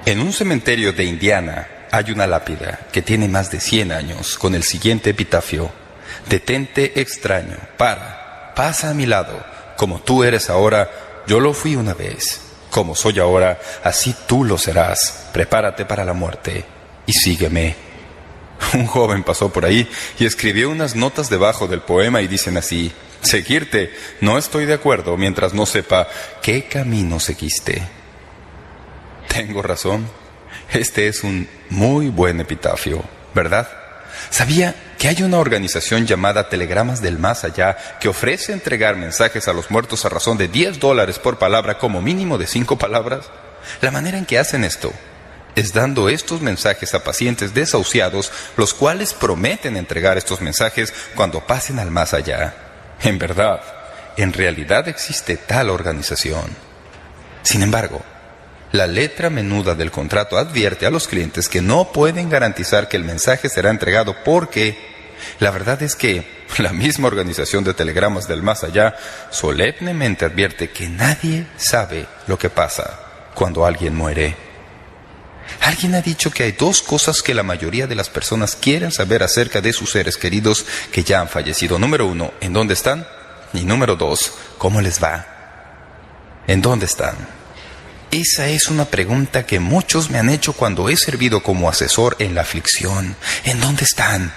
En un cementerio de Indiana hay una lápida que tiene más de 100 años con el siguiente epitafio: detente extraño, pasa a mi lado, como tú eres ahora, yo lo fui una vez, como soy ahora, así tú lo serás, prepárate para la muerte y sígueme. Un joven pasó por ahí y escribió unas notas debajo del poema y dicen así: seguirte, no estoy de acuerdo mientras no sepa qué camino seguiste. Tengo razón, este es un muy buen epitafio, ¿verdad? ¿Sabía que hay una organización llamada Telegramas del Más Allá que ofrece entregar mensajes a los muertos a razón de $10 por palabra, como mínimo de 5 palabras? La manera en que hacen esto es dando estos mensajes a pacientes desahuciados, los cuales prometen entregar estos mensajes cuando pasen al más allá. En verdad, en realidad existe tal organización. Sin embargo, la letra menuda del contrato advierte a los clientes que no pueden garantizar que el mensaje será entregado porque la verdad es que la misma organización de Telegramas del Más Allá solemnemente advierte que nadie sabe lo que pasa cuando alguien muere. Alguien ha dicho que hay 2 cosas que la mayoría de las personas quieren saber acerca de sus seres queridos que ya han fallecido. Número 1, ¿en dónde están? Y número 2, ¿cómo les va? ¿En dónde están? Esa es una pregunta que muchos me han hecho cuando he servido como asesor en la aflicción. ¿En dónde están?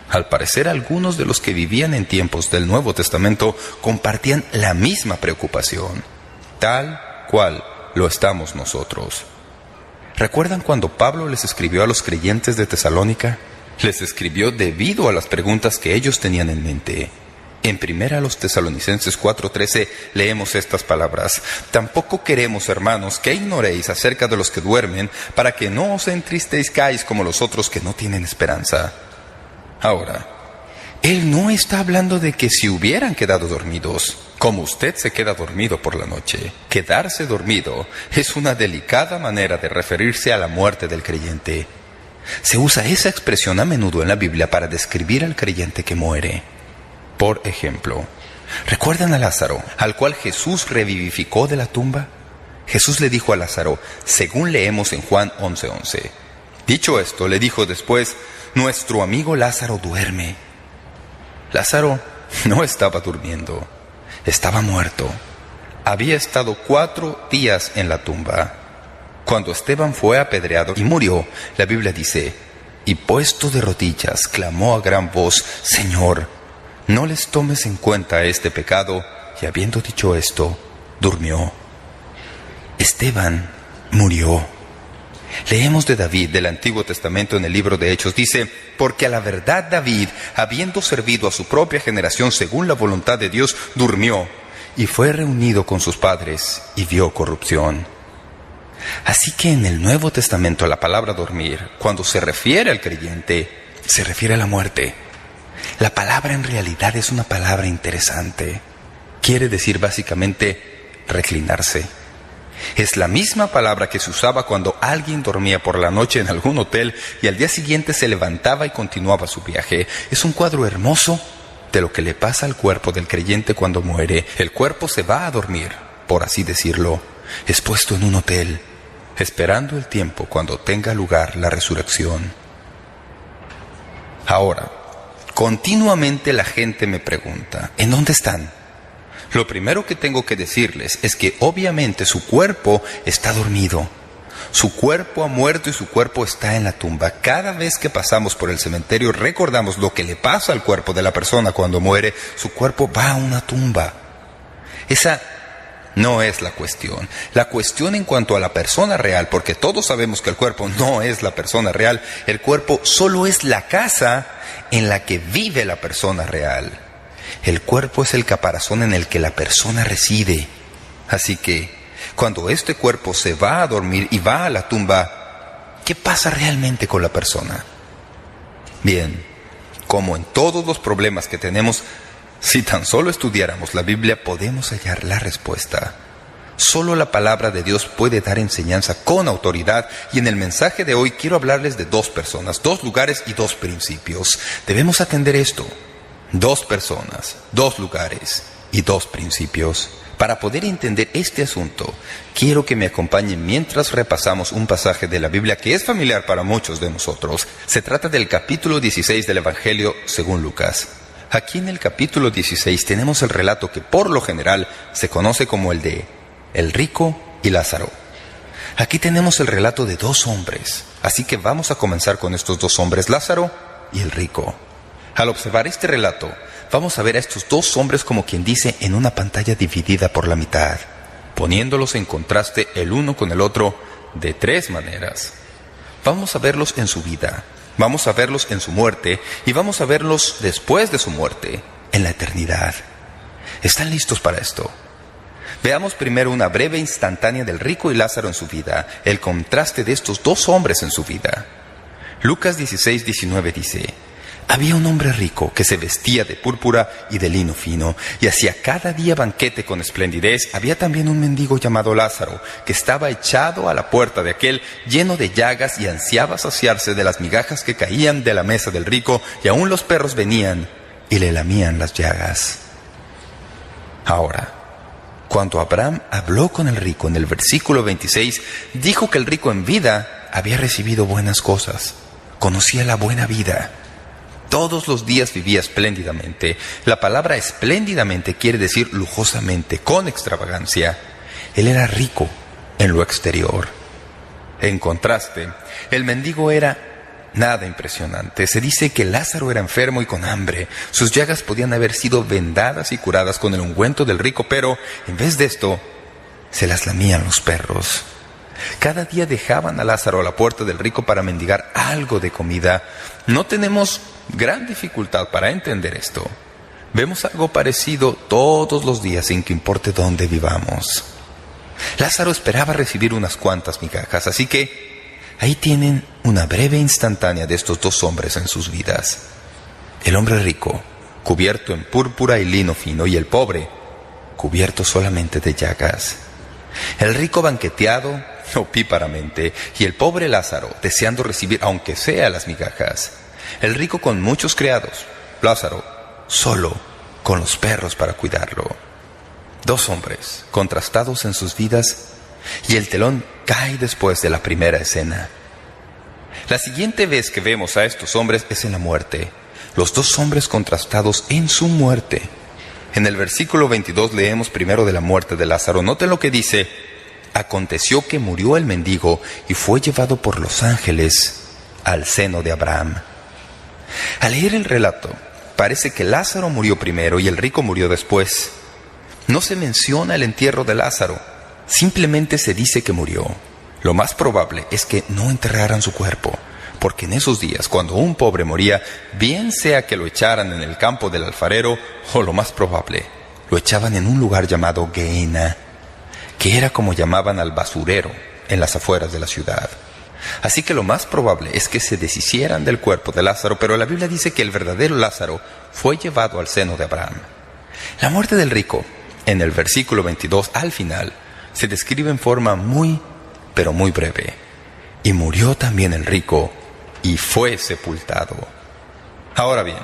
Al parecer, algunos de los que vivían en tiempos del Nuevo Testamento compartían la misma preocupación, tal cual lo estamos nosotros. ¿Recuerdan cuando Pablo les escribió a los creyentes de Tesalónica? Les escribió debido a las preguntas que ellos tenían en mente. En 1 Tesalonicenses 4:13 leemos estas palabras: tampoco queremos, hermanos, que ignoréis acerca de los que duermen, para que no os entristezcáis como los otros que no tienen esperanza. Ahora, él no está hablando de que si hubieran quedado dormidos, como usted se queda dormido por la noche. Quedarse dormido es una delicada manera de referirse a la muerte del creyente. Se usa esa expresión a menudo en la Biblia para describir al creyente que muere. Por ejemplo, ¿recuerdan a Lázaro, al cual Jesús revivificó de la tumba? Jesús le dijo a Lázaro, según leemos en Juan 11:11. Dicho esto, le dijo después: nuestro amigo Lázaro duerme. Lázaro no estaba durmiendo, estaba muerto. Había estado 4 días en la tumba. Cuando Esteban fue apedreado y murió, la Biblia dice: y puesto de rodillas, clamó a gran voz: Señor, no les tomes en cuenta este pecado. Y habiendo dicho esto, durmió. Esteban murió. Leemos de David del Antiguo Testamento en el libro de Hechos. Dice: porque a la verdad David, habiendo servido a su propia generación según la voluntad de Dios, durmió y fue reunido con sus padres y vio corrupción. Así que en el Nuevo Testamento la palabra dormir, cuando se refiere al creyente, se refiere a la muerte. La palabra en realidad es una palabra interesante. Quiere decir básicamente reclinarse. Es la misma palabra que se usaba cuando alguien dormía por la noche en algún hotel y al día siguiente se levantaba y continuaba su viaje. Es un cuadro hermoso de lo que le pasa al cuerpo del creyente cuando muere. El cuerpo se va a dormir, por así decirlo, es puesto en un hotel, esperando el tiempo cuando tenga lugar la resurrección. Ahora, continuamente la gente me pregunta: ¿en dónde están? Lo primero que tengo que decirles es que obviamente su cuerpo está dormido. Su cuerpo ha muerto y su cuerpo está en la tumba. Cada vez que pasamos por el cementerio recordamos lo que le pasa al cuerpo de la persona cuando muere. Su cuerpo va a una tumba. Esa no es la cuestión. La cuestión en cuanto a la persona real, porque todos sabemos que el cuerpo no es la persona real. El cuerpo solo es la casa en la que vive la persona real. El cuerpo es el caparazón en el que la persona reside. Así que, cuando este cuerpo se va a dormir y va a la tumba, ¿qué pasa realmente con la persona? Bien, como en todos los problemas que tenemos, si tan solo estudiáramos la Biblia, podemos hallar la respuesta. Solo la palabra de Dios puede dar enseñanza con autoridad, y en el mensaje de hoy quiero hablarles de 2 personas, 2 lugares y 2 principios. Debemos atender esto. 2 personas, 2 lugares y 2 principios. Para poder entender este asunto, quiero que me acompañen mientras repasamos un pasaje de la Biblia que es familiar para muchos de nosotros. Se trata del capítulo 16 del Evangelio según Lucas. Aquí en el capítulo 16 tenemos el relato que por lo general se conoce como el de el rico y Lázaro. Aquí tenemos el relato de dos hombres, así que vamos a comenzar con estos dos hombres, Lázaro y el rico. Al observar este relato, vamos a ver a estos dos hombres como quien dice en una pantalla dividida por la mitad, poniéndolos en contraste el uno con el otro de tres maneras. Vamos a verlos en su vida, vamos a verlos en su muerte y vamos a verlos después de su muerte, en la eternidad. ¿Están listos para esto? Veamos primero una breve instantánea del rico y Lázaro en su vida, el contraste de estos dos hombres en su vida. Lucas 16:19 dice: había un hombre rico que se vestía de púrpura y de lino fino, y hacía cada día banquete con esplendidez. Había también un mendigo llamado Lázaro, que estaba echado a la puerta de aquel, lleno de llagas, y ansiaba saciarse de las migajas que caían de la mesa del rico, y aún los perros venían y le lamían las llagas. Ahora, cuando Abraham habló con el rico en el versículo 26, dijo que el rico en vida había recibido buenas cosas, conocía la buena vida. Todos los días vivía espléndidamente. La palabra espléndidamente quiere decir lujosamente, con extravagancia. Él era rico en lo exterior. En contraste, el mendigo era nada impresionante. Se dice que Lázaro era enfermo y con hambre. Sus llagas podían haber sido vendadas y curadas con el ungüento del rico, pero en vez de esto, se las lamían los perros. Cada día dejaban a Lázaro a la puerta del rico para mendigar algo de comida. No tenemos gran dificultad para entender esto. Vemos algo parecido todos los días, sin que importe dónde vivamos. Lázaro esperaba recibir unas cuantas migajas, así que ahí tienen una breve instantánea de estos dos hombres en sus vidas. El hombre rico, cubierto en púrpura y lino fino, y el pobre, cubierto solamente de llagas. El rico banqueteado opíparamente, y el pobre Lázaro deseando recibir aunque sea las migajas. El rico con muchos criados, Lázaro solo con los perros para cuidarlo. Dos hombres contrastados en sus vidas, y el telón cae después de la primera escena. La siguiente vez que vemos a estos hombres es en la muerte. Los dos hombres contrastados en su muerte. En el versículo 22 leemos primero de la muerte de Lázaro. Noten lo que dice: aconteció que murió el mendigo y fue llevado por los ángeles al seno de Abraham. Al leer el relato, parece que Lázaro murió primero y el rico murió después. No se menciona el entierro de Lázaro, simplemente se dice que murió. Lo más probable es que no enterraran su cuerpo, porque en esos días, cuando un pobre moría, bien sea que lo echaran en el campo del alfarero, o lo más probable, lo echaban en un lugar llamado Gehenna, que era como llamaban al basurero en las afueras de la ciudad. Así que lo más probable es que se deshicieran del cuerpo de Lázaro, pero la Biblia dice que el verdadero Lázaro fue llevado al seno de Abraham. La muerte del rico, en el versículo 22 al final, se describe en forma muy, pero muy breve. Y murió también el rico y fue sepultado. Ahora bien,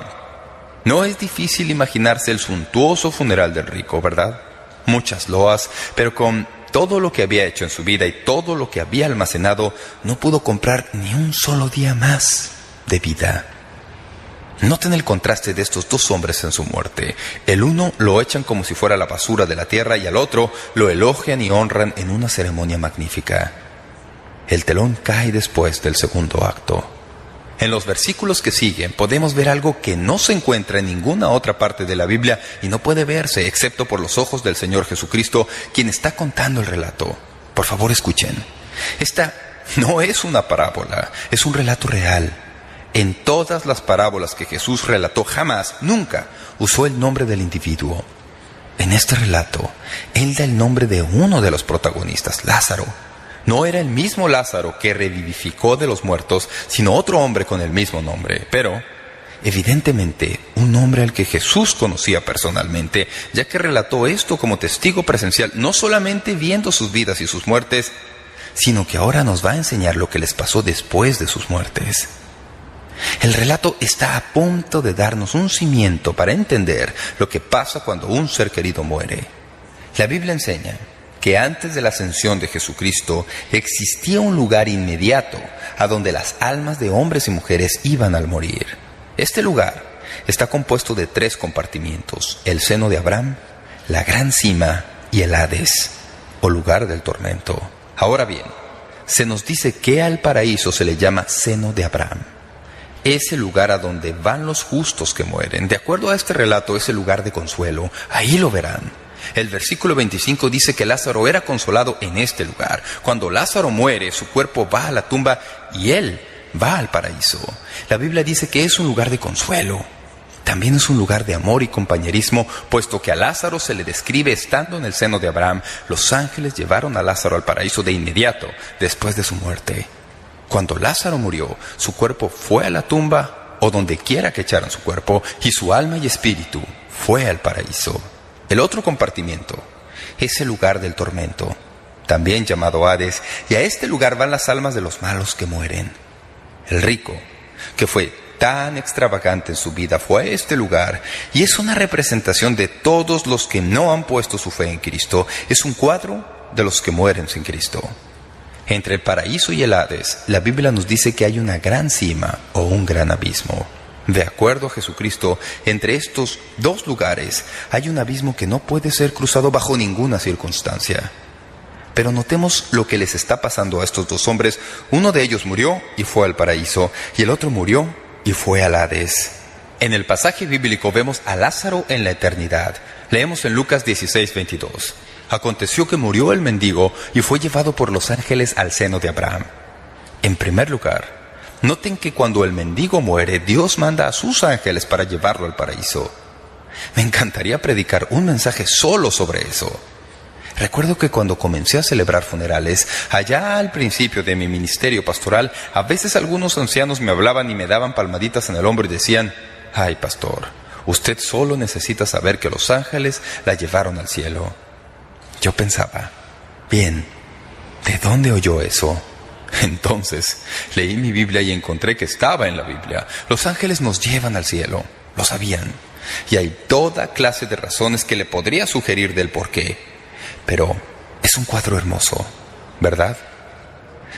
no es difícil imaginarse el suntuoso funeral del rico, ¿verdad? Muchas loas, pero con todo lo que había hecho en su vida y todo lo que había almacenado, no pudo comprar ni un solo día más de vida. Noten el contraste de estos dos hombres en su muerte. El uno lo echan como si fuera la basura de la tierra y al otro lo elogian y honran en una ceremonia magnífica. El telón cae después del segundo acto. En los versículos que siguen podemos ver algo que no se encuentra en ninguna otra parte de la Biblia y no puede verse excepto por los ojos del Señor Jesucristo, quien está contando el relato. Por favor, escuchen. Esta no es una parábola, es un relato real. En todas las parábolas que Jesús relató, jamás, nunca usó el nombre del individuo. En este relato, Él da el nombre de uno de los protagonistas, Lázaro. No era el mismo Lázaro que revivificó de los muertos, sino otro hombre con el mismo nombre, pero evidentemente un hombre al que Jesús conocía personalmente, ya que relató esto como testigo presencial, no solamente viendo sus vidas y sus muertes, sino que ahora nos va a enseñar lo que les pasó después de sus muertes. El relato está a punto de darnos un cimiento para entender lo que pasa cuando un ser querido muere. La Biblia enseña que antes de la ascensión de Jesucristo existía un lugar inmediato a donde las almas de hombres y mujeres iban al morir. Este lugar está compuesto de 3 compartimientos: el seno de Abraham, la gran cima y el Hades, o lugar del tormento. Ahora bien, se nos dice que al paraíso se le llama seno de Abraham. Es el lugar a donde van los justos que mueren. De acuerdo a este relato, es el lugar de consuelo. Ahí lo verán. El versículo 25 dice que Lázaro era consolado en este lugar. Cuando Lázaro muere, su cuerpo va a la tumba y él va al paraíso. La Biblia dice que es un lugar de consuelo. También es un lugar de amor y compañerismo, puesto que a Lázaro se le describe estando en el seno de Abraham. Los ángeles llevaron a Lázaro al paraíso de inmediato, después de su muerte. Cuando Lázaro murió, su cuerpo fue a la tumba, o donde quiera que echaran su cuerpo, y su alma y espíritu fue al paraíso. El otro compartimiento es el lugar del tormento, también llamado Hades, y a este lugar van las almas de los malos que mueren. El rico, que fue tan extravagante en su vida, fue a este lugar, y es una representación de todos los que no han puesto su fe en Cristo. Es un cuadro de los que mueren sin Cristo. Entre el paraíso y el Hades, la Biblia nos dice que hay una gran cima o un gran abismo. De acuerdo a Jesucristo, entre estos 2 lugares hay un abismo que no puede ser cruzado bajo ninguna circunstancia. Pero notemos lo que les está pasando a estos 2 hombres. Uno de ellos murió y fue al paraíso, y el otro murió y fue al Hades. En el pasaje bíblico vemos a Lázaro en la eternidad. Leemos en Lucas 16:22. Aconteció que murió el mendigo y fue llevado por los ángeles al seno de Abraham. En primer lugar, noten que cuando el mendigo muere, Dios manda a sus ángeles para llevarlo al paraíso. Me encantaría predicar un mensaje solo sobre eso. Recuerdo que cuando comencé a celebrar funerales, allá al principio de mi ministerio pastoral, a veces algunos ancianos me hablaban y me daban palmaditas en el hombro y decían: «Ay, pastor, usted solo necesita saber que los ángeles la llevaron al cielo». Yo pensaba: bien, ¿de dónde oyó eso? Entonces, leí mi Biblia y encontré que estaba en la Biblia. Los ángeles nos llevan al cielo, lo sabían. Y hay toda clase de razones que le podría sugerir del por qué. Pero es un cuadro hermoso, ¿verdad?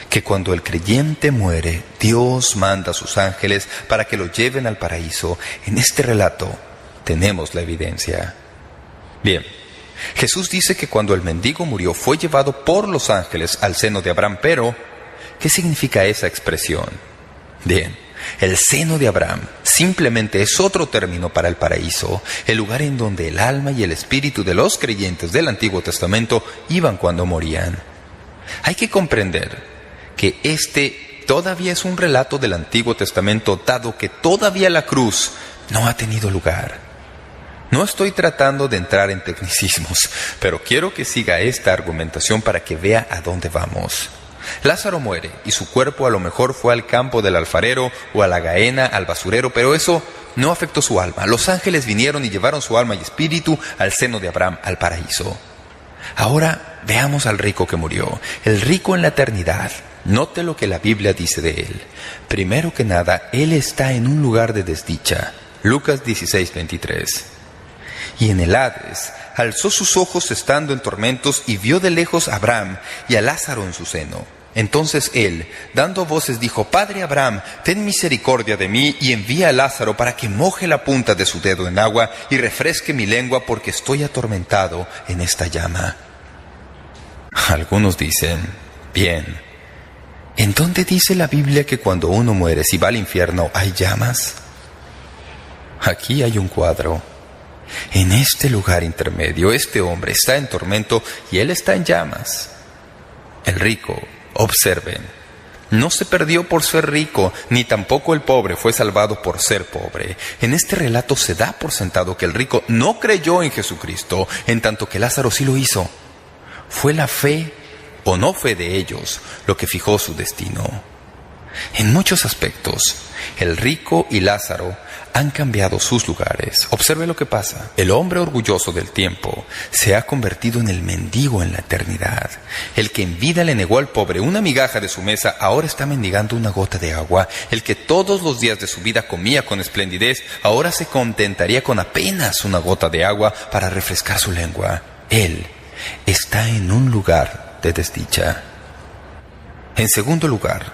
Que cuando el creyente muere, Dios manda a sus ángeles para que lo lleven al paraíso. En este relato tenemos la evidencia. Bien, Jesús dice que cuando el mendigo murió fue llevado por los ángeles al seno de Abraham, pero ¿qué significa esa expresión? Bien, el seno de Abraham simplemente es otro término para el paraíso, el lugar en donde el alma y el espíritu de los creyentes del Antiguo Testamento iban cuando morían. Hay que comprender que este todavía es un relato del Antiguo Testamento, dado que todavía la cruz no ha tenido lugar. No estoy tratando de entrar en tecnicismos, pero quiero que siga esta argumentación para que vea a dónde vamos. Lázaro muere y su cuerpo a lo mejor fue al campo del alfarero o a la Gehenna, al basurero, pero eso no afectó su alma. Los ángeles vinieron y llevaron su alma y espíritu al seno de Abraham, al paraíso. Ahora veamos al rico que murió, el rico en la eternidad. Note lo que la Biblia dice de él. Primero que nada, él está en un lugar de desdicha. Lucas 16:23. Y en el Hades alzó sus ojos estando en tormentos y vio de lejos a Abraham y a Lázaro en su seno. Entonces él, dando voces, dijo: Padre Abraham, ten misericordia de mí y envía a Lázaro para que moje la punta de su dedo en agua y refresque mi lengua, porque estoy atormentado en esta llama. Algunos dicen: bien, ¿en dónde dice la Biblia que cuando uno muere, si va al infierno, hay llamas? Aquí hay un cuadro. En este lugar intermedio, este hombre está en tormento y él está en llamas. El rico, observen, no se perdió por ser rico, ni tampoco el pobre fue salvado por ser pobre. En este relato se da por sentado que el rico no creyó en Jesucristo, en tanto que Lázaro sí lo hizo. Fue la fe o no fe de ellos lo que fijó su destino. En muchos aspectos, el rico y Lázaro han cambiado sus lugares. Observe lo que pasa. El hombre orgulloso del tiempo se ha convertido en el mendigo en la eternidad. El que en vida le negó al pobre una migaja de su mesa, ahora está mendigando una gota de agua. El que todos los días de su vida comía con esplendidez, ahora se contentaría con apenas una gota de agua para refrescar su lengua. Él, está en un lugar de desdicha. En segundo lugar,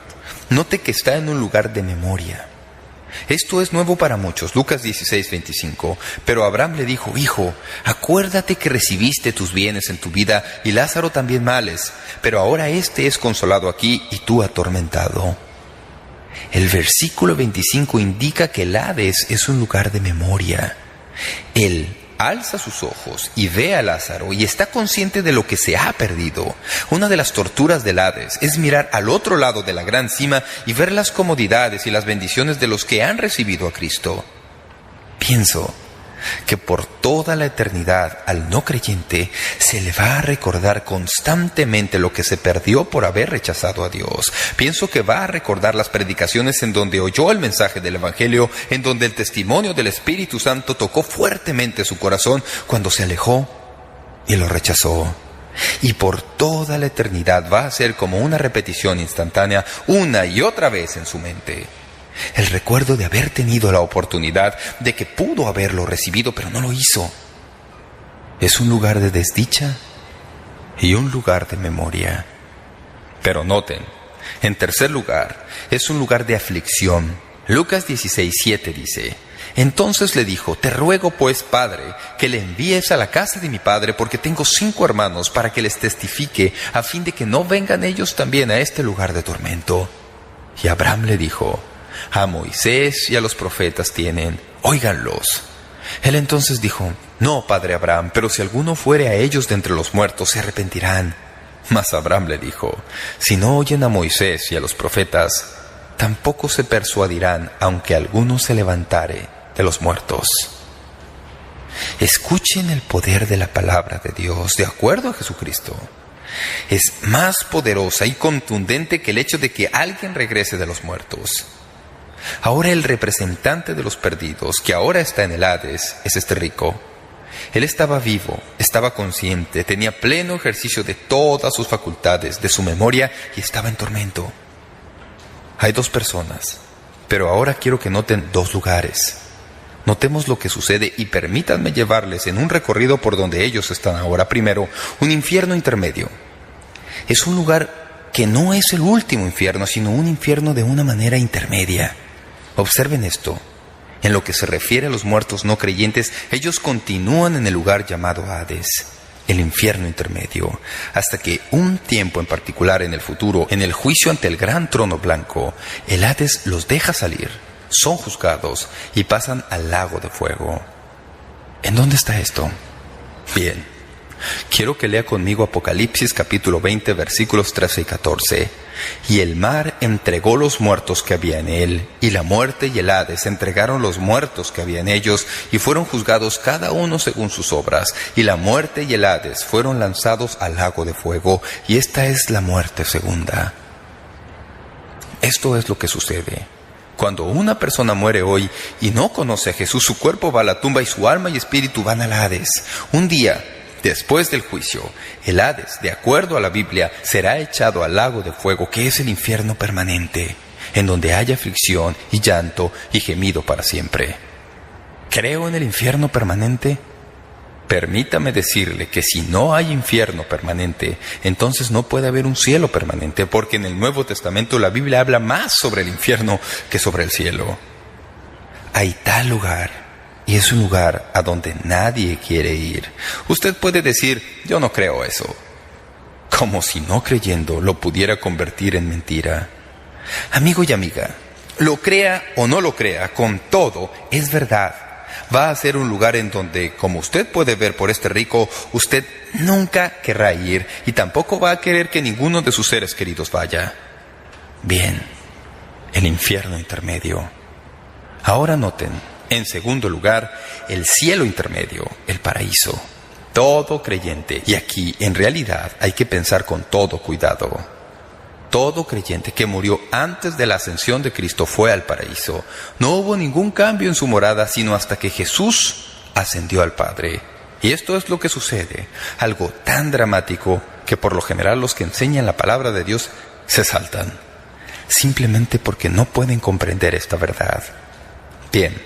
note que está en un lugar de memoria. Esto es nuevo para muchos. Lucas 16:25. Pero Abraham le dijo: Hijo, acuérdate que recibiste tus bienes en tu vida y Lázaro también males, pero ahora éste es consolado aquí y tú atormentado. El versículo 25 indica que el Hades es un lugar de memoria. Él alza sus ojos y ve a Lázaro y está consciente de lo que se ha perdido. Una de las torturas del Hades es mirar al otro lado de la gran cima y ver las comodidades y las bendiciones de los que han recibido a Cristo. Pienso que por toda la eternidad al no creyente se le va a recordar constantemente lo que se perdió por haber rechazado a Dios. Pienso que va a recordar las predicaciones en donde oyó el mensaje del Evangelio, en donde el testimonio del Espíritu Santo tocó fuertemente su corazón cuando se alejó y lo rechazó. Y por toda la eternidad va a ser como una repetición instantánea una y otra vez en su mente. El recuerdo de haber tenido la oportunidad, de que pudo haberlo recibido, pero no lo hizo. Es un lugar de desdicha y un lugar de memoria. Pero noten, en tercer lugar, es un lugar de aflicción. Lucas 16:7 dice: Entonces le dijo: Te ruego pues, Padre, que le envíes a la casa de mi padre, porque tengo 5 hermanos, para que les testifique, a fin de que no vengan ellos también a este lugar de tormento. Y Abraham le dijo: A Moisés y a los profetas tienen, óiganlos. Él entonces dijo: No, padre Abraham, pero si alguno fuere a ellos de entre los muertos, se arrepentirán. Mas Abraham le dijo: Si no oyen a Moisés y a los profetas, tampoco se persuadirán, aunque alguno se levantare de los muertos. Escuchen el poder de la palabra de Dios de acuerdo a Jesucristo. Es más poderosa y contundente que el hecho de que alguien regrese de los muertos. Ahora el representante de los perdidos, que ahora está en el Hades, es este rico. Él estaba vivo, estaba consciente, tenía pleno ejercicio de todas sus facultades, de su memoria, y estaba en tormento. Hay 2 personas, pero ahora quiero que noten 2 lugares. Notemos lo que sucede y permítanme llevarles en un recorrido por donde ellos están ahora. Primero, un infierno intermedio. Es un lugar que no es el último infierno, sino un infierno de una manera intermedia. Observen esto. En lo que se refiere a los muertos no creyentes, ellos continúan en el lugar llamado Hades, el infierno intermedio, hasta que un tiempo en particular en el futuro, en el juicio ante el gran trono blanco, el Hades los deja salir, son juzgados y pasan al lago de fuego. ¿En dónde está esto? Bien, quiero que lea conmigo Apocalipsis capítulo 20, versículos 13 y 14. Y el mar entregó los muertos que había en él, y la muerte y el Hades entregaron los muertos que había en ellos, y fueron juzgados cada uno según sus obras. Y la muerte y el Hades fueron lanzados al lago de fuego, y esta es la muerte segunda. Esto es lo que sucede. Cuando una persona muere hoy y no conoce a Jesús, su cuerpo va a la tumba y su alma y espíritu van al Hades. Un día, después del juicio, el Hades, de acuerdo a la Biblia, será echado al lago de fuego, que es el infierno permanente, en donde hay aflicción y llanto y gemido para siempre. ¿Creo en el infierno permanente? Permítame decirle que si no hay infierno permanente, entonces no puede haber un cielo permanente, porque en el Nuevo Testamento la Biblia habla más sobre el infierno que sobre el cielo. Hay tal lugar. Y es un lugar a donde nadie quiere ir. Usted puede decir: yo no creo eso. Como si no creyendo lo pudiera convertir en mentira. Amigo y amiga, lo crea o no lo crea, con todo, es verdad. Va a ser un lugar en donde, como usted puede ver por este rico, usted nunca querrá ir y tampoco va a querer que ninguno de sus seres queridos vaya. Bien, el infierno intermedio. Ahora noten, en segundo lugar, el cielo intermedio, el paraíso. Todo creyente, y aquí en realidad hay que pensar con todo cuidado. Todo creyente que murió antes de la ascensión de Cristo fue al paraíso. No hubo ningún cambio en su morada, sino hasta que Jesús ascendió al Padre. Y esto es lo que sucede, algo tan dramático que por lo general los que enseñan la palabra de Dios se saltan, simplemente porque no pueden comprender esta verdad. Bien,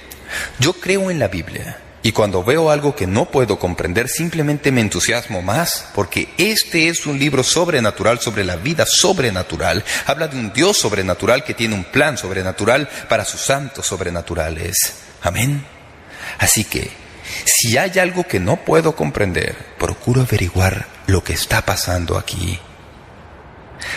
yo creo en la Biblia Y cuando veo algo que no puedo comprender, simplemente me entusiasmo más, porque este es un libro sobrenatural sobre la vida sobrenatural. Habla de un Dios sobrenatural que tiene un plan sobrenatural para sus santos sobrenaturales. Amén. Así que, si hay algo que no puedo comprender, procuro averiguar lo que está pasando aquí.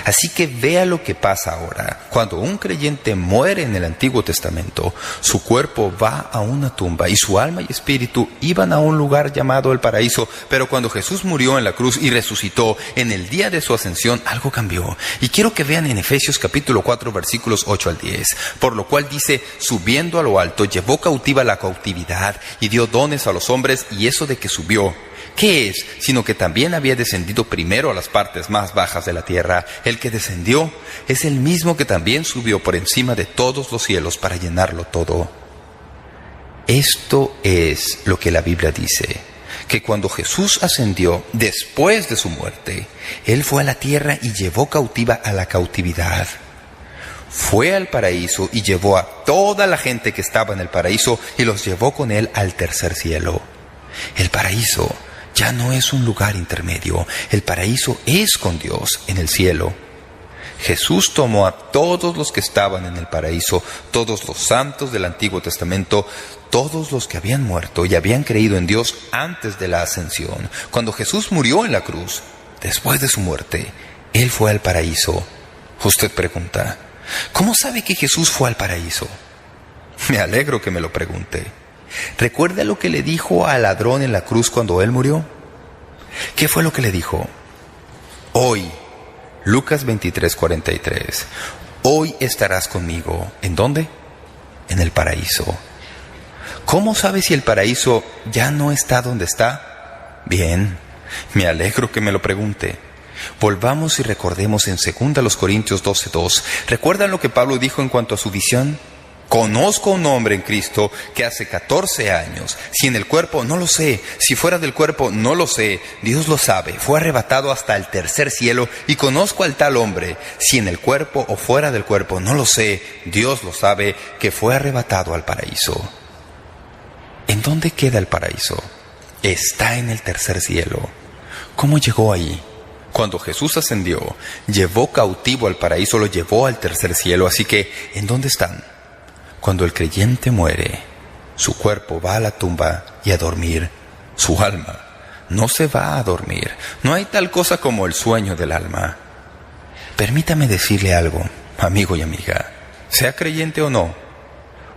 Así que vea lo que pasa ahora. Cuando un creyente muere en el Antiguo Testamento, su cuerpo va a una tumba y su alma y espíritu iban a un lugar llamado el paraíso. Pero cuando Jesús murió en la cruz y resucitó en el día de su ascensión, algo cambió. Y quiero que vean en Efesios capítulo 4 versículos 8 al 10. Por lo cual dice, subiendo a lo alto, llevó cautiva la cautividad y dio dones a los hombres. Y eso de que subió, ¿qué es? Sino que también había descendido primero a las partes más bajas de la tierra. El que descendió es el mismo que también subió por encima de todos los cielos para llenarlo todo. Esto es lo que la Biblia dice, que cuando Jesús ascendió después de su muerte, Él fue a la tierra y llevó cautiva a la cautividad. Fue al paraíso y llevó a toda la gente que estaba en el paraíso y los llevó con Él al tercer cielo. El paraíso ya no es un lugar intermedio. El paraíso es con Dios en el cielo. Jesús tomó a todos los que estaban en el paraíso, todos los santos del Antiguo Testamento, todos los que habían muerto y habían creído en Dios antes de la ascensión. Cuando Jesús murió en la cruz, después de su muerte, Él fue al paraíso. Usted pregunta, ¿cómo sabe que Jesús fue al paraíso? Me alegro que me lo pregunte. ¿Recuerda lo que le dijo al ladrón en la cruz cuando él murió? ¿Qué fue lo que le dijo? Hoy, Lucas 23:43, hoy estarás conmigo. ¿En dónde? En el paraíso. ¿Cómo sabe si el paraíso ya no está donde está? Bien, me alegro que me lo pregunte. Volvamos y recordemos en 2 Corintios 12:2. ¿Recuerdan lo que Pablo dijo en cuanto a su visión? Conozco a un hombre en Cristo que hace 14 años, si en el cuerpo no lo sé, si fuera del cuerpo no lo sé, Dios lo sabe, fue arrebatado hasta el tercer cielo, y conozco al tal hombre, si en el cuerpo o fuera del cuerpo no lo sé, Dios lo sabe, que fue arrebatado al paraíso. ¿En dónde queda el paraíso? Está en el tercer cielo. ¿Cómo llegó ahí? Cuando Jesús ascendió, llevó cautivo al paraíso, lo llevó al tercer cielo, así que, ¿en dónde están? Cuando el creyente muere, su cuerpo va a la tumba y a dormir. Su alma no se va a dormir. No hay tal cosa como el sueño del alma. Permítame decirle algo, amigo y amiga. Sea creyente o no,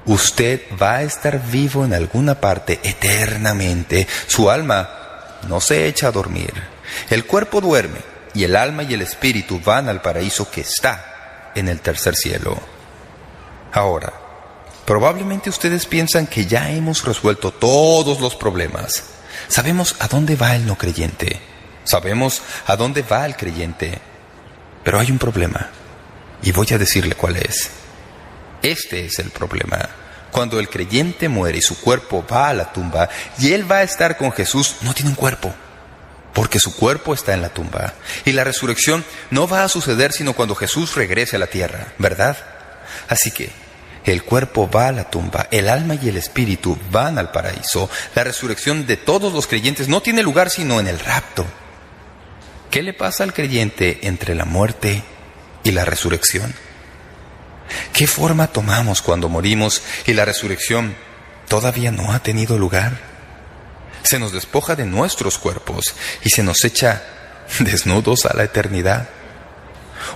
usted va a estar vivo en alguna parte eternamente. Su alma no se echa a dormir. El cuerpo duerme y el alma y el espíritu van al paraíso que está en el tercer cielo. Ahora, probablemente ustedes piensan que ya hemos resuelto todos los problemas. Sabemos a dónde va el no creyente. Sabemos a dónde va el creyente. Pero hay un problema. Y voy a decirle cuál es. Este es el problema. Cuando el creyente muere y su cuerpo va a la tumba y él va a estar con Jesús, no tiene un cuerpo, porque su cuerpo está en la tumba. Y la resurrección no va a suceder sino cuando Jesús regrese a la tierra, ¿verdad? Así que el cuerpo va a la tumba, el alma y el espíritu van al paraíso. La resurrección de todos los creyentes no tiene lugar sino en el rapto. ¿Qué le pasa al creyente entre la muerte y la resurrección? ¿Qué forma tomamos cuando morimos y la resurrección todavía no ha tenido lugar? Se nos despoja de nuestros cuerpos y se nos echa desnudos a la eternidad.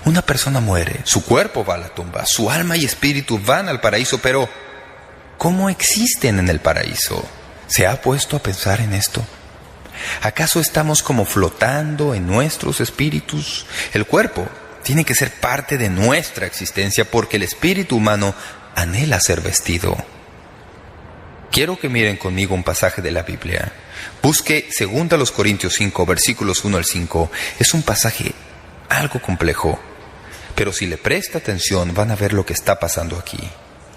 Una persona muere, su cuerpo va a la tumba, su alma y espíritu van al paraíso, pero ¿cómo existen en el paraíso? ¿Se ha puesto a pensar en esto? ¿Acaso estamos como flotando en nuestros espíritus? El cuerpo tiene que ser parte de nuestra existencia porque el espíritu humano anhela ser vestido. Quiero que miren conmigo un pasaje de la Biblia. Busque 2 Corintios 5, versículos 1 al 5. Es un pasaje algo complejo, pero si le presta atención van a ver lo que está pasando aquí.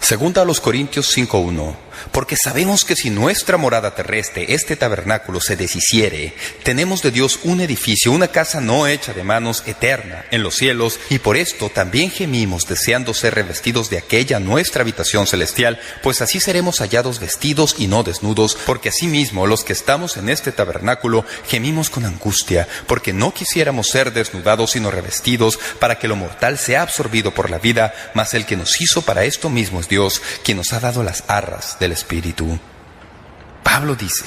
2 Corintios 5:1. porque sabemos que si nuestra morada terrestre, este tabernáculo, se deshiciere, tenemos de Dios un edificio, una casa no hecha de manos, eterna, en los cielos, y por esto también gemimos deseando ser revestidos de aquella nuestra habitación celestial, pues así seremos hallados vestidos y no desnudos, porque asimismo los que estamos en este tabernáculo gemimos con angustia, porque no quisiéramos ser desnudados sino revestidos, para que lo mortal sea absorbido por la vida, mas el que nos hizo para esto mismo es Dios, quien nos ha dado las arras del Espíritu. Pablo dice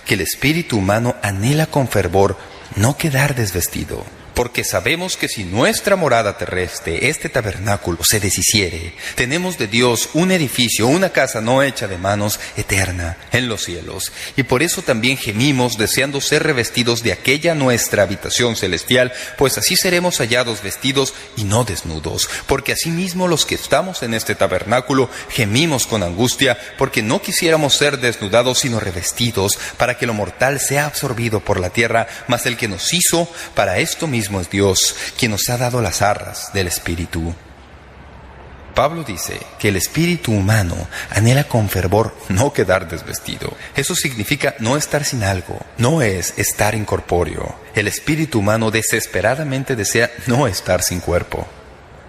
que el espíritu humano anhela con fervor no quedar desvestido, porque sabemos que si nuestra morada terrestre, este tabernáculo, se deshiciere, tenemos de Dios un edificio, una casa no hecha de manos, eterna, en los cielos. Y por eso también gemimos deseando ser revestidos de aquella nuestra habitación celestial, pues así seremos hallados vestidos y no desnudos. Porque asimismo los que estamos en este tabernáculo gemimos con angustia, porque no quisiéramos ser desnudados sino revestidos, para que lo mortal sea absorbido por la tierra, mas el que nos hizo para esto mismo es Dios, quien nos ha dado las arras del Espíritu. Pablo dice que el espíritu humano anhela con fervor no quedar desvestido. Eso significa no estar sin algo, no es estar incorpóreo. El espíritu humano desesperadamente desea no estar sin cuerpo.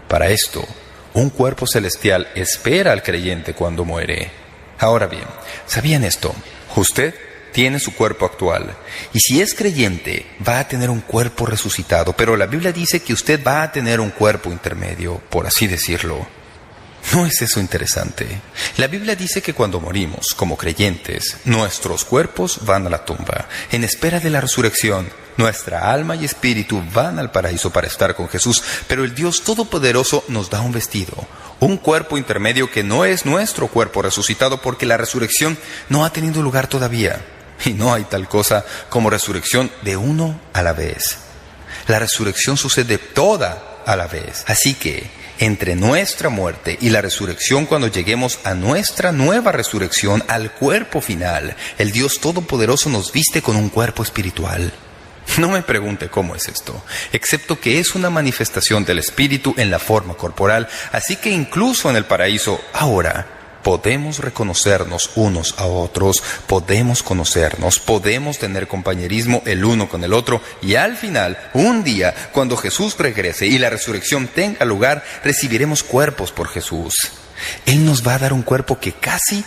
Para esto, un cuerpo celestial espera al creyente cuando muere. Ahora bien, ¿sabían esto? Usted tiene su cuerpo actual, y si es creyente, va a tener un cuerpo resucitado, pero la Biblia dice que usted va a tener un cuerpo intermedio, por así decirlo. ¿No es eso interesante? La Biblia dice que cuando morimos, como creyentes, nuestros cuerpos van a la tumba, en espera de la resurrección. Nuestra alma y espíritu van al paraíso para estar con Jesús, pero el Dios Todopoderoso nos da un vestido, un cuerpo intermedio que no es nuestro cuerpo resucitado, porque la resurrección no ha tenido lugar todavía. Y no hay tal cosa como resurrección de uno a la vez. La resurrección sucede toda a la vez. Así que, entre nuestra muerte y la resurrección, cuando lleguemos a nuestra nueva resurrección, al cuerpo final, el Dios Todopoderoso nos viste con un cuerpo espiritual. No me pregunte cómo es esto, excepto que es una manifestación del Espíritu en la forma corporal, así que incluso en el paraíso, ahora, podemos reconocernos unos a otros, podemos conocernos, podemos tener compañerismo el uno con el otro, y al final, un día, cuando Jesús regrese y la resurrección tenga lugar, recibiremos cuerpos por Jesús. Él nos va a dar un cuerpo que casi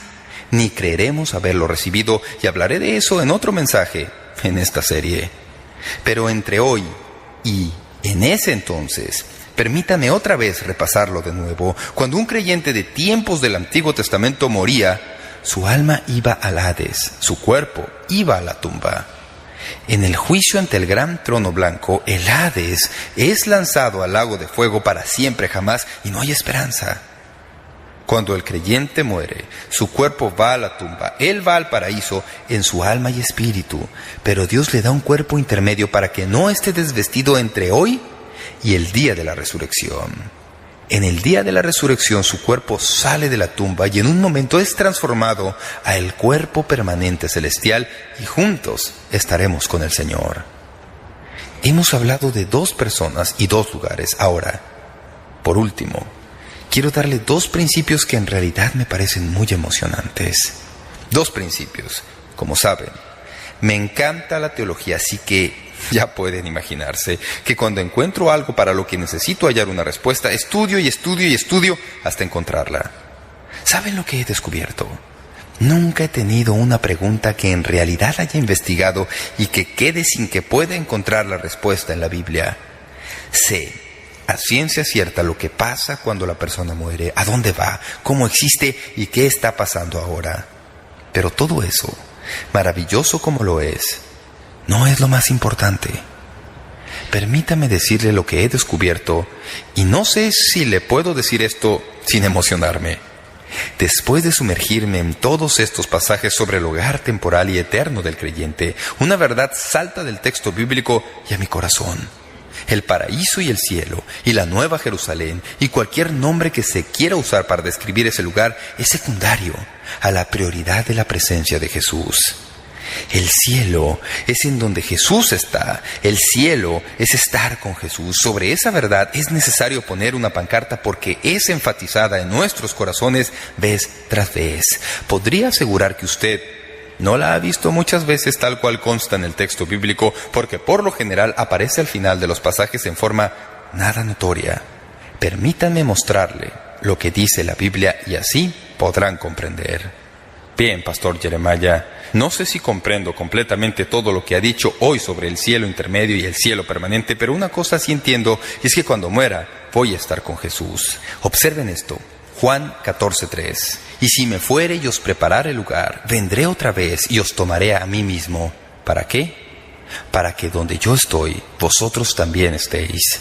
ni creeremos haberlo recibido, y hablaré de eso en otro mensaje en esta serie. Pero entre hoy y en ese entonces, permítame otra vez repasarlo de nuevo. Cuando un creyente de tiempos del Antiguo Testamento moría, su alma iba al Hades, su cuerpo iba a la tumba. En el juicio ante el gran trono blanco, el Hades es lanzado al lago de fuego para siempre jamás, y no hay esperanza. Cuando el creyente muere, su cuerpo va a la tumba, él va al paraíso en su alma y espíritu, pero Dios le da un cuerpo intermedio para que no esté desvestido entre hoy y el día de la resurrección. En el día de la resurrección su cuerpo sale de la tumba y en un momento es transformado a el cuerpo permanente celestial, y juntos estaremos con el Señor. Hemos hablado de 2 personas y 2 lugares. Ahora, por último, quiero darle 2 principios que en realidad me parecen muy emocionantes. 2 principios. Como saben, me encanta la teología, así que ya pueden imaginarse que cuando encuentro algo para lo que necesito hallar una respuesta, estudio y estudio y estudio hasta encontrarla. ¿Saben lo que he descubierto? Nunca he tenido una pregunta que en realidad haya investigado y que quede sin que pueda encontrar la respuesta en la Biblia. Sé a ciencia cierta lo que pasa cuando la persona muere, a dónde va, cómo existe y qué está pasando ahora. Pero todo eso, maravilloso como lo es, no es lo más importante. Permítame decirle lo que he descubierto, y no sé si le puedo decir esto sin emocionarme. Después de sumergirme en todos estos pasajes sobre el hogar temporal y eterno del creyente, una verdad salta del texto bíblico y a mi corazón. El paraíso y el cielo, y la nueva Jerusalén, y cualquier nombre que se quiera usar para describir ese lugar, es secundario a la prioridad de la presencia de Jesús. El cielo es en donde Jesús está. El cielo es estar con Jesús. Sobre esa verdad es necesario poner una pancarta porque es enfatizada en nuestros corazones vez tras vez. Podría asegurar que usted no la ha visto muchas veces tal cual consta en el texto bíblico, porque por lo general aparece al final de los pasajes en forma nada notoria. Permítanme mostrarle lo que dice la Biblia y así podrán comprender. Bien, Pastor Jeremiah, no sé si comprendo completamente todo lo que ha dicho hoy sobre el cielo intermedio y el cielo permanente, pero una cosa sí entiendo, y es que cuando muera voy a estar con Jesús. Observen esto, Juan 14:3. Y si me fuere y os preparare lugar, vendré otra vez y os tomaré a mí mismo. ¿Para qué? Para que donde yo estoy, vosotros también estéis.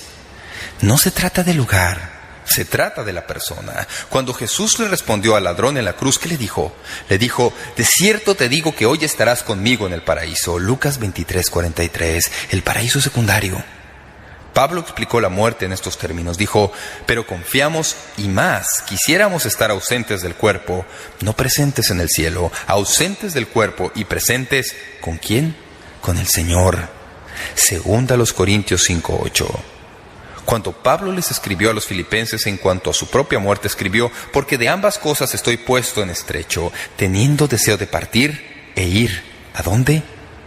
No se trata de lugar. Se trata de la persona. Cuando Jesús le respondió al ladrón en la cruz, ¿qué le dijo? Le dijo, de cierto te digo que hoy estarás conmigo en el paraíso. Lucas 23:43, el paraíso secundario. Pablo explicó la muerte en estos términos. Dijo, pero confiamos y más, quisiéramos estar ausentes del cuerpo, no presentes en el cielo, ausentes del cuerpo y presentes, ¿con quién? Con el Señor. Segunda los Corintios 5:8. Cuando Pablo les escribió a los filipenses en cuanto a su propia muerte, escribió, porque de ambas cosas estoy puesto en estrecho, teniendo deseo de partir e ir. ¿A dónde?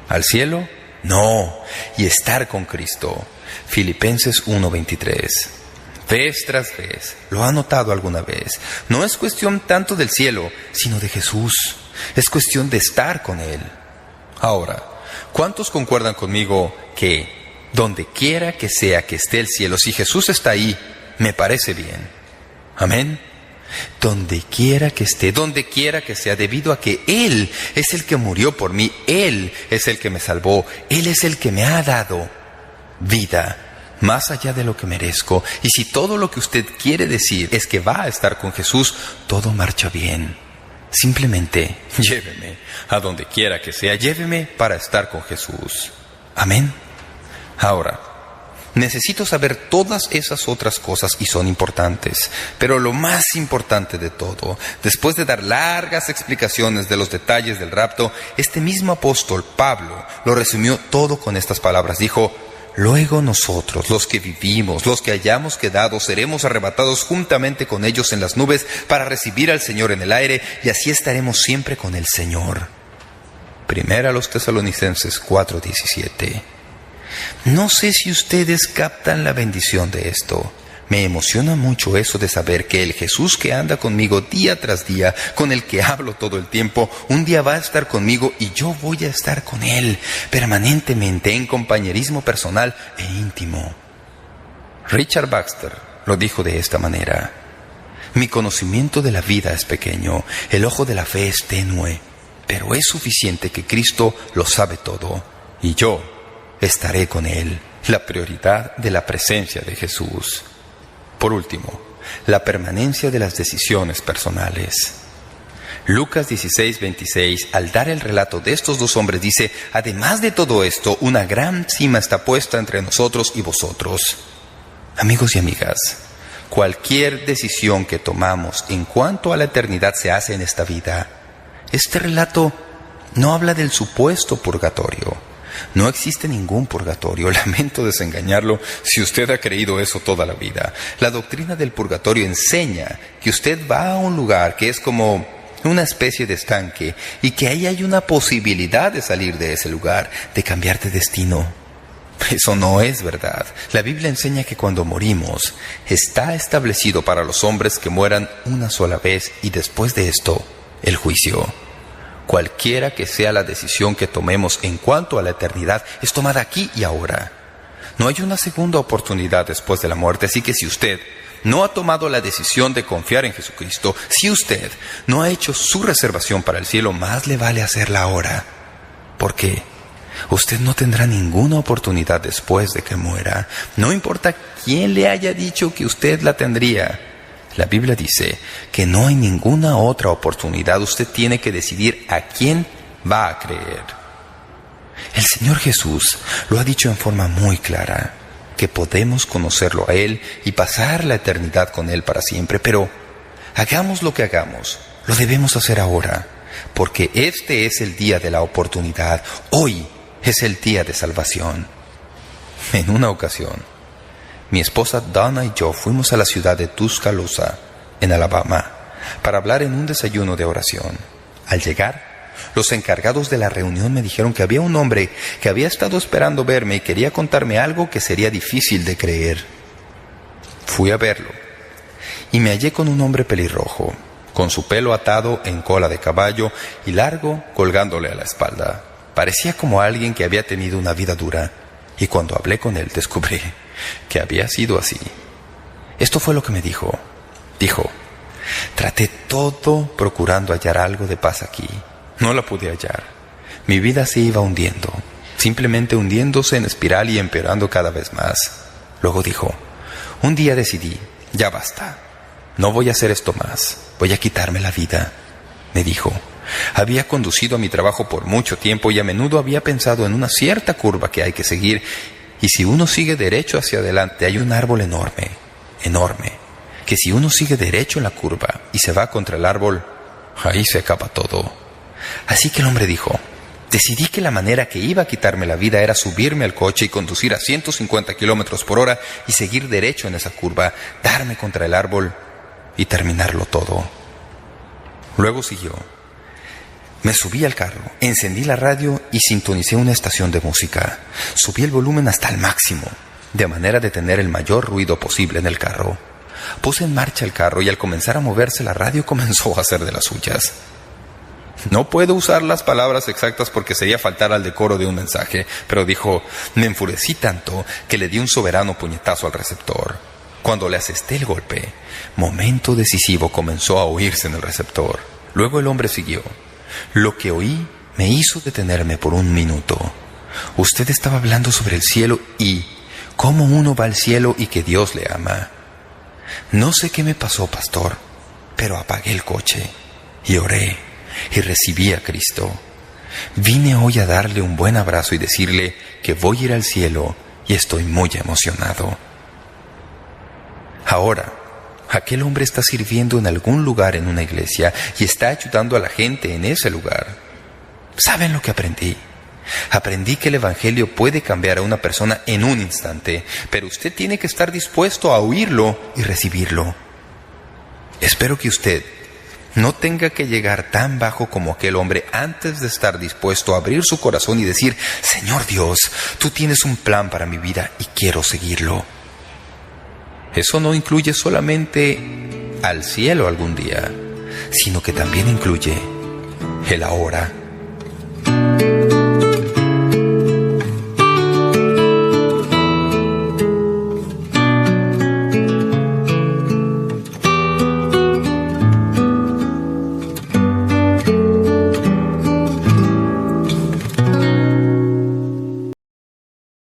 ¿Al cielo? No, y estar con Cristo. Filipenses 1:23. Vez tras vez, ¿lo ha notado alguna vez? No es cuestión tanto del cielo, sino de Jesús. Es cuestión de estar con Él. Ahora, ¿cuántos concuerdan conmigo que donde quiera que sea que esté el cielo, si Jesús está ahí, me parece bien? Amén. Donde quiera que esté, donde quiera que sea, debido a que Él es el que murió por mí, Él es el que me salvó, Él es el que me ha dado vida, más allá de lo que merezco. Y si todo lo que usted quiere decir es que va a estar con Jesús, todo marcha bien. Simplemente lléveme a donde quiera que sea, lléveme para estar con Jesús. Amén. Ahora, necesito saber todas esas otras cosas y son importantes, pero lo más importante de todo, después de dar largas explicaciones de los detalles del rapto, este mismo apóstol Pablo lo resumió todo con estas palabras. Dijo, luego nosotros, los que vivimos, los que hayamos quedado, seremos arrebatados juntamente con ellos en las nubes para recibir al Señor en el aire y así estaremos siempre con el Señor. Primera a los Tesalonicenses 4:17. No sé si ustedes captan la bendición de esto. Me emociona mucho eso de saber que el Jesús que anda conmigo día tras día, con el que hablo todo el tiempo, un día va a estar conmigo y yo voy a estar con Él permanentemente en compañerismo personal e íntimo. Richard Baxter lo dijo de esta manera: mi conocimiento de la vida es pequeño, el ojo de la fe es tenue, pero es suficiente que Cristo lo sabe todo y yo estaré con Él. La prioridad de la presencia de Jesús. Por último, la permanencia de las decisiones personales. Lucas 16:26, al dar el relato de estos dos hombres, dice, además de todo esto, una gran cima está puesta entre nosotros y vosotros. Amigos y amigas, cualquier decisión que tomamos en cuanto a la eternidad se hace en esta vida. Este relato no habla del supuesto purgatorio. No existe ningún purgatorio. Lamento desengañarlo si usted ha creído eso toda la vida. La doctrina del purgatorio enseña que usted va a un lugar que es como una especie de estanque y que ahí hay una posibilidad de salir de ese lugar, de cambiar de destino. Eso no es verdad. La Biblia enseña que cuando morimos está establecido para los hombres que mueran una sola vez y después de esto, el juicio. Cualquiera que sea la decisión que tomemos en cuanto a la eternidad, es tomada aquí y ahora. No hay una segunda oportunidad después de la muerte, así que si usted no ha tomado la decisión de confiar en Jesucristo, si usted no ha hecho su reservación para el cielo, más le vale hacerla ahora. Porque usted no tendrá ninguna oportunidad después de que muera. No importa quién le haya dicho que usted la tendría. La Biblia dice que no hay ninguna otra oportunidad. Usted tiene que decidir a quién va a creer. El Señor Jesús lo ha dicho en forma muy clara, que podemos conocerlo a Él y pasar la eternidad con Él para siempre. Pero hagamos lo que hagamos, lo debemos hacer ahora. porque este es el día de la oportunidad. Hoy es el día de salvación. En una ocasión, mi esposa Donna y yo fuimos a la ciudad de Tuscaloosa, en Alabama, para hablar en un desayuno de oración. Al llegar, los encargados de la reunión me dijeron que había un hombre que había estado esperando verme y quería contarme algo que sería difícil de creer. Fui a verlo y me hallé con un hombre pelirrojo, con su pelo atado en cola de caballo y largo colgándole a la espalda. Parecía como alguien que había tenido una vida dura, y cuando hablé con él descubrí que había sido así. Esto fue lo que me dijo. Dijo: traté todo procurando hallar algo de paz aquí. No la pude hallar. Mi vida se iba hundiendo, simplemente hundiéndose en espiral y empeorando cada vez más. Luego dijo: un día decidí, ya basta. No voy a hacer esto más. Voy a quitarme la vida. Me dijo: había conducido a mi trabajo por mucho tiempo y a menudo había pensado en una cierta curva que hay que seguir. Y si uno sigue derecho hacia adelante, hay un árbol enorme, enorme, que si uno sigue derecho en la curva y se va contra el árbol, ahí se acaba todo. Así que el hombre dijo: decidí que la manera que iba a quitarme la vida era subirme al coche y conducir a 150 kilómetros por hora y seguir derecho en esa curva, darme contra el árbol y terminarlo todo. Luego siguió: me subí al carro, encendí la radio y sintonicé una estación de música. Subí el volumen hasta el máximo, de manera de tener el mayor ruido posible en el carro. Puse en marcha el carro y al comenzar a moverse la radio comenzó a hacer de las suyas. No puedo usar las palabras exactas porque sería faltar al decoro de un mensaje, pero dijo: me enfurecí tanto que le di un soberano puñetazo al receptor. Cuando le asesté el golpe, momento decisivo comenzó a oírse en el receptor. Luego el hombre siguió: lo que oí me hizo detenerme por un minuto. Usted estaba hablando sobre el cielo y cómo uno va al cielo y que Dios le ama. No sé qué me pasó, pastor, pero apagué el coche y oré y recibí a Cristo. Vine hoy a darle un buen abrazo y decirle que voy a ir al cielo y estoy muy emocionado. Ahora, aquel hombre está sirviendo en algún lugar en una iglesia y está ayudando a la gente en ese lugar. ¿Saben lo que aprendí? Aprendí que el evangelio puede cambiar a una persona en un instante, pero usted tiene que estar dispuesto a oírlo y recibirlo. Espero que usted no tenga que llegar tan bajo como aquel hombre antes de estar dispuesto a abrir su corazón y decir: Señor Dios, tú tienes un plan para mi vida y quiero seguirlo. Eso no incluye solamente al cielo algún día, sino que también incluye el ahora.